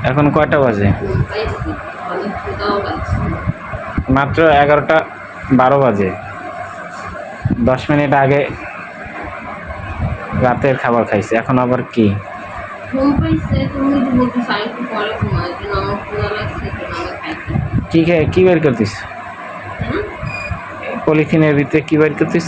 এখন কয়টা বাজে? মাত্র 11:12 বাজে। 10 মিনিট আগে রাতের খাবার খাইছে, এখন আবার কি? কি বের করতিস? পলিথিনের ভিতরে কি বের করতিস?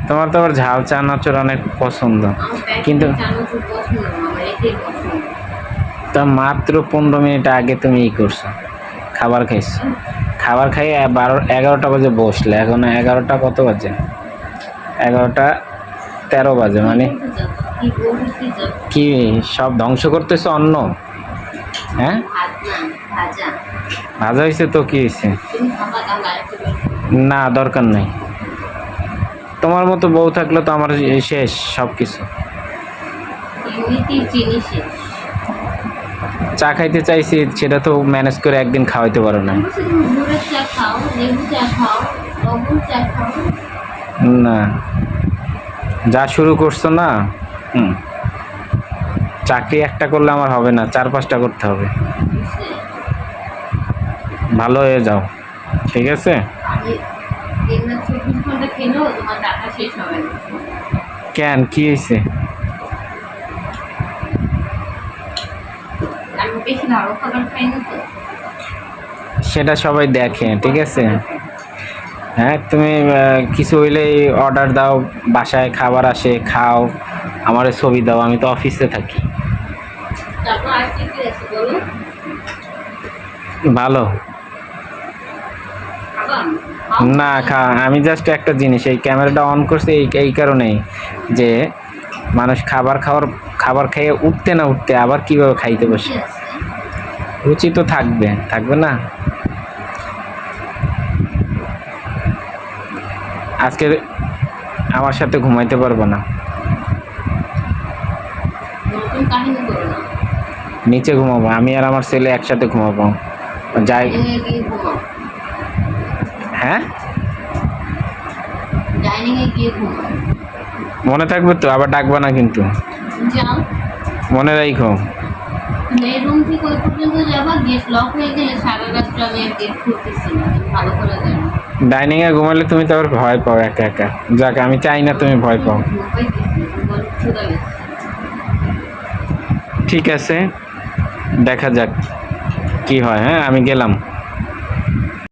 তোমার তো আবার ঝাল চানাচুর অনেক পছন্দ, কিন্তু তা মাত্র 15 মিনিট আগে তুমি ই করছো, খাবার খাইছো। খাবার খাইয়ে 11টা বাজে বসলে, এখন 11টা কত বাজে? 11:13 বাজে। মানে কি সব ধ্বংস করতেছো অন্ন? হ্যাঁ, ভাজা হয়েছে তো কি হয়েছে? না, দরকার নাই। তোমার মতো বউ থাকলে তো আমার শেষ সব কিছু। চা খাইতে চাইছি, সেটা তো ম্যানেজ করে একদিন খাওয়াইতে পারো না। না, যা শুরু করছো না, চাকরি একটা করলে আমার হবে না, 4-5টা করতে হবে। ভালো হয়ে যাও, ঠিক আছে? কেন, কি হয়েছে? সেটা সবাই দেখে, ঠিক আছে? হ্যাঁ, তুমি কিছু হইলেই অর্ডার দাও, বাসায় খাবার আসে, খাও, আমারে ছবি দাও, আমি তো অফিসে থাকি। ভালো না আমি জাস্ট একটা জিনিস, এই ক্যামেরাটা অন করছি এই কারণেই যে মানুষ খাবার খেয়ে উঠতে না উঠতে আবার কিভাবে খাইতে বসে। রুচি তো থাকবে না। আজকে আমার সাথে ঘুমাইতে পারবো না, নিচে ঘুমাবো, আমি আর আমার ছেলে একসাথে ঘুমাবো। যাই, হ্যাঁ মনে থাকবে তো, আবার ডাকবা না কিন্তু, মনে রাখো। ডাইনিং এ ঘুমালে তুমি তো আবার ভয় পাও একা একা। যাক, আমি চাই না তুমি ভয় পাও। ঠিক আছে, দেখা যাক কি হয়। হ্যাঁ, আমি গেলাম।